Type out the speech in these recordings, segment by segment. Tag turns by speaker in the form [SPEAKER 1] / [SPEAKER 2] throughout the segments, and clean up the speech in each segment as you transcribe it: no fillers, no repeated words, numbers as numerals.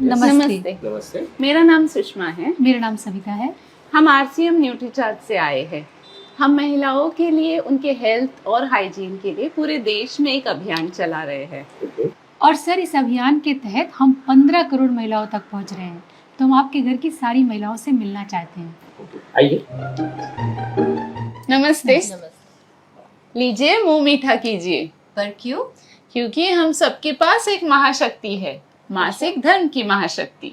[SPEAKER 1] नमस्ते।
[SPEAKER 2] नमस्ते।
[SPEAKER 1] मेरा नाम सुषमा है।
[SPEAKER 3] मेरा नाम सविता है।
[SPEAKER 1] हम आरसीएम न्यूट्रीचार्ज से आए हैं। हम महिलाओं के लिए उनके हेल्थ और हाइजीन के लिए पूरे देश में एक अभियान चला रहे हैं।
[SPEAKER 3] और सर, इस अभियान के तहत हम 15 करोड़ महिलाओं तक पहुंच रहे हैं। तो हम आपके घर की सारी महिलाओं से मिलना चाहते हैं।
[SPEAKER 2] आइए।
[SPEAKER 1] नमस्ते। लीजिए, मुंह मीठा कीजिए।
[SPEAKER 4] पर क्यों?
[SPEAKER 1] क्योंकि हम सबके पास एक महाशक्ति है, मासिक धर्म की महाशक्ति।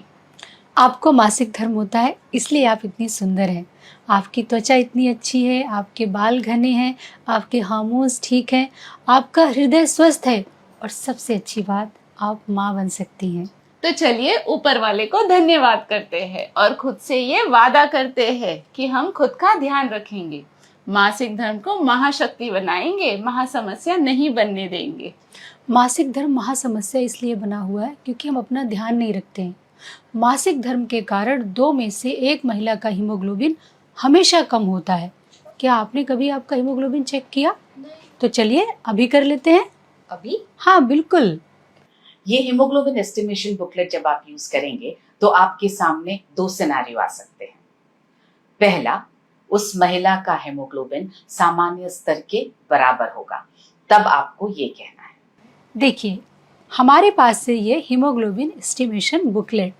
[SPEAKER 3] आपको मासिक धर्म होता है, इसलिए आप इतनी सुंदर हैं। आपकी त्वचा इतनी अच्छी है, आपके बाल घने हैं, आपके हार्मोन्स ठीक हैं, आपका हृदय स्वस्थ है और सबसे अच्छी बात, आप माँ बन सकती हैं।
[SPEAKER 1] तो चलिए ऊपर वाले को धन्यवाद करते हैं और खुद से ये वादा करते हैं कि हम खुद का ध्यान रखेंगे, मासिक धर्म को महाशक्ति बनाएंगे, महासमस्या नहीं बनने देंगे।
[SPEAKER 3] मासिक धर्म महासमस्या इसलिए बना हुआ है क्योंकि हम अपना ध्यान नहीं रखते हैं। मासिक धर्म के कारण 2 में से 1 महिला का हीमोग्लोबिन हमेशा कम होता है। क्या आपने कभी आपका हीमोग्लोबिन चेक किया? तो चलिए अभी कर लेते हैं।
[SPEAKER 4] अभी?
[SPEAKER 3] हाँ बिल्कुल।
[SPEAKER 4] ये हीमोग्लोबिन एस्टिमेशन बुकलेट जब आप यूज करेंगे तो आपके सामने 2 सिनेरियो आ सकते हैं। पहला, उस महिला का हीमोग्लोबिन सामान्य स्तर के बराबर होगा, तब आपको ये कहना है।
[SPEAKER 3] देखिए, हमारे पास से ये हीमोग्लोबिन एस्टिमेशन बुकलेट,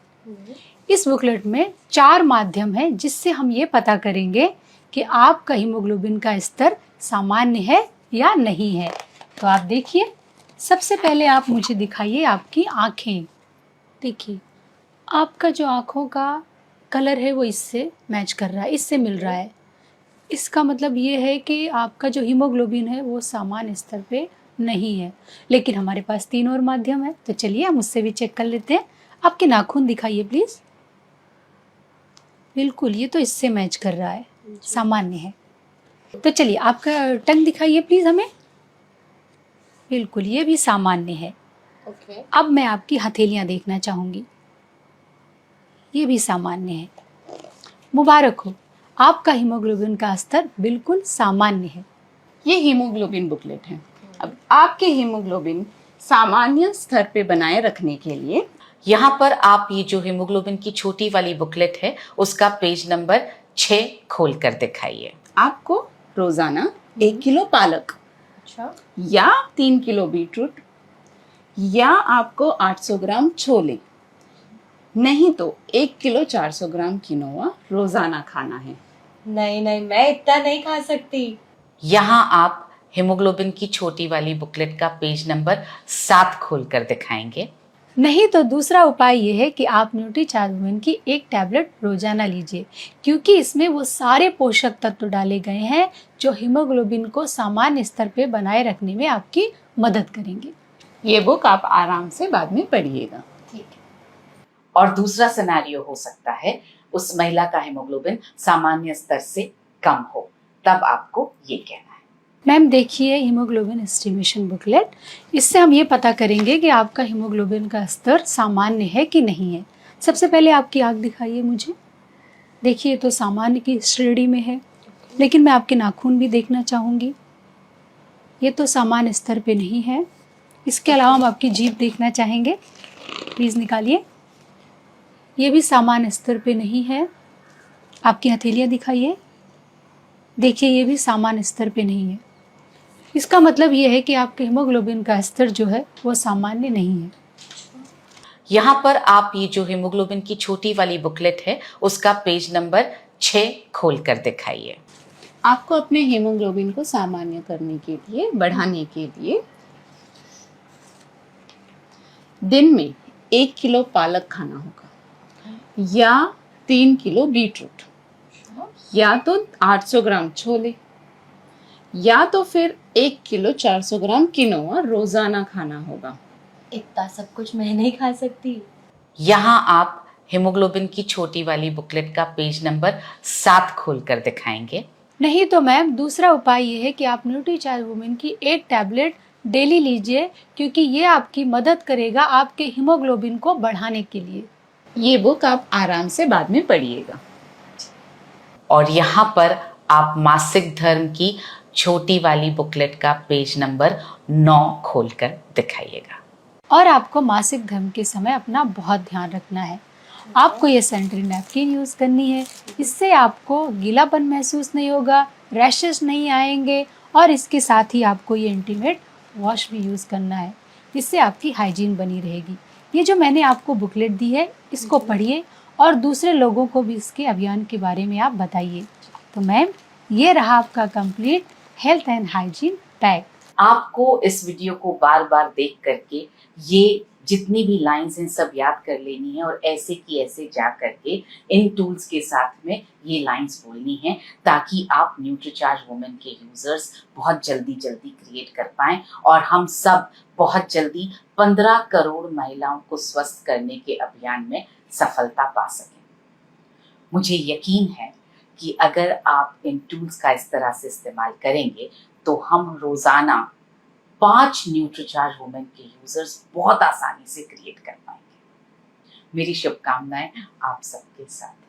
[SPEAKER 3] इस बुकलेट में 4 माध्यम है जिससे हम ये पता करेंगे कि आपका हीमोग्लोबिन का स्तर सामान्य है या नहीं है। तो आप देखिए, सबसे पहले आप मुझे दिखाइए आपकी आँखें। देखिए, आपका जो आँखों का कलर है वो इससे मैच कर रहा है, इससे मिल रहा है। इसका मतलब ये है कि आपका जो हीमोग्लोबिन है वो सामान्य स्तर पे नहीं है। लेकिन हमारे पास 3 और माध्यम है, तो चलिए हम उससे भी चेक कर लेते हैं। आपके नाखून दिखाइए प्लीज। बिल्कुल, ये तो इससे मैच कर रहा है, सामान्य है। तो चलिए आपका टंग दिखाइए प्लीज हमें। बिल्कुल, ये भी सामान्य है। अब मैं आपकी हथेलियां देखना चाहूंगी, ये भी सामान्य है। मुबारक हो, आपका हीमोग्लोबिन का स्तर बिल्कुल सामान्य है।
[SPEAKER 1] ये हीमोग्लोबिन बुकलेट है। अब आपके हीमोग्लोबिन सामान्य स्तर पे बनाए रखने के लिए
[SPEAKER 4] यहाँ पर आप ये जो हीमोग्लोबिन की छोटी वाली बुकलेट है उसका पेज नंबर 6 खोल कर दिखाइए।
[SPEAKER 1] आपको रोजाना 1 किलो पालक या 3 किलो बीटरूट या आपको 800 ग्राम छोले, नहीं तो 1 किलो 400 ग्राम किनोआ रोजाना खाना है।
[SPEAKER 5] नहीं, मैं इतना नहीं खा सकती।
[SPEAKER 4] यहाँ आप हीमोग्लोबिन की छोटी वाली बुकलेट का पेज नंबर 7 खोल कर दिखाएंगे।
[SPEAKER 3] नहीं तो दूसरा उपाय ये है कि आप न्यूट्रीचार्ज वुमेन की एक टैबलेट रोजाना लीजिए, क्योंकि इसमें वो सारे पोषक तत्व डाले गए हैं जो हीमोग्लोबिन को सामान्य स्तर पे बनाए रखने में आपकी मदद करेंगे।
[SPEAKER 1] ये बुक आप आराम से बाद में पढ़िएगा।
[SPEAKER 4] और दूसरा सिनेरियो हो सकता है उस महिला का हीमोग्लोबिन सामान्य स्तर से कम हो, तब आपको ये कहना है।
[SPEAKER 3] मैम देखिए, हीमोग्लोबिन एस्टिमेशन बुकलेट, इससे हम ये पता करेंगे कि आपका हीमोग्लोबिन का स्तर सामान्य है कि नहीं है। सबसे पहले आपकी आँख दिखाइए मुझे। देखिए, तो सामान्य की श्रेणी में है, लेकिन मैं आपके नाखून भी देखना चाहूँगी। ये तो सामान्य स्तर पे नहीं है। इसके अलावा हम आपकी जीभ देखना चाहेंगे, प्लीज़ निकालिए। ये भी सामान्य स्तर पे नहीं है। आपकी हथेलियाँ दिखाइए। देखिए, ये भी सामान्य स्तर पे नहीं है। इसका मतलब ये है कि आपके हीमोग्लोबिन का स्तर जो है वो सामान्य नहीं है।
[SPEAKER 4] यहाँ पर आप ये जो हीमोग्लोबिन की छोटी वाली बुकलेट है उसका पेज नंबर 6 खोल कर दिखाइए।
[SPEAKER 1] आपको अपने हीमोग्लोबिन को सामान्य करने के लिए, बढ़ाने के लिए दिन में 1 किलो पालक खाना होगा या 3 किलो बीटरूट या तो 800 ग्राम छोले या तो फिर 1 किलो 400 ग्राम किनोआ रोजाना खाना होगा।
[SPEAKER 5] इतना सब कुछ मैं नहीं खा सकती।
[SPEAKER 4] यहाँ आप हीमोग्लोबिन की छोटी वाली बुकलेट का पेज नंबर 7 खोल कर दिखाएंगे।
[SPEAKER 3] नहीं तो मैम, दूसरा उपाय ये है कि आप न्यूट्रीचार्ज वुमेन की एक टैबलेट डेली लीजिए, क्योंकि ये आपकी मदद करेगा आपके हीमोग्लोबिन को बढ़ाने के लिए।
[SPEAKER 1] ये बुक आप आराम से बाद में पढ़िएगा।
[SPEAKER 4] और यहाँ पर आप मासिक धर्म की छोटी वाली बुकलेट का पेज नंबर 9 खोलकर दिखाइएगा।
[SPEAKER 3] और आपको मासिक धर्म के समय अपना बहुत ध्यान रखना है। आपको ये सैनिटरी नैपकिन यूज़ करनी है। इससे आपको गीलापन महसूस नहीं होगा, रैशेस नहीं आएंगे और इसके साथ ही आपको ये इंटीमेट वॉश भी यूज़ करना है। इससे आपकी हाइजीन बनी रहेगी। ये जो मैंने आपको बुकलेट दी है, इसको पढ़िए और दूसरे लोगों को भी इसके अभियान के बारे में आप बताइए। तो मैम, ये रहा आपका complete health and hygiene pack.
[SPEAKER 4] आपको इस वीडियो को बार बार देख करके ये जितनी भी लाइंस हैं सब याद कर लेनी है और ऐसे की ऐसे जा करके इन टूल्स के साथ में ये लाइंस बोलनी है, ताकि आप न्यूट्रीचार्ज वुमेन के यूजर्स बहुत जल्दी क्रिएट कर पाएं और हम सब बहुत जल्दी 15 करोड़ महिलाओं को स्वस्थ करने के अभियान में सफलता पा सकें। मुझे यकीन है कि अगर आप इन टूल्स का इस तरह से इस्तेमाल करेंगे तो हम रोजाना 5 न्यूट्रीचार्ज वुमेन के यूजर्स बहुत आसानी से क्रिएट कर पाएंगे। मेरी शुभकामनाएं आप सबके साथ।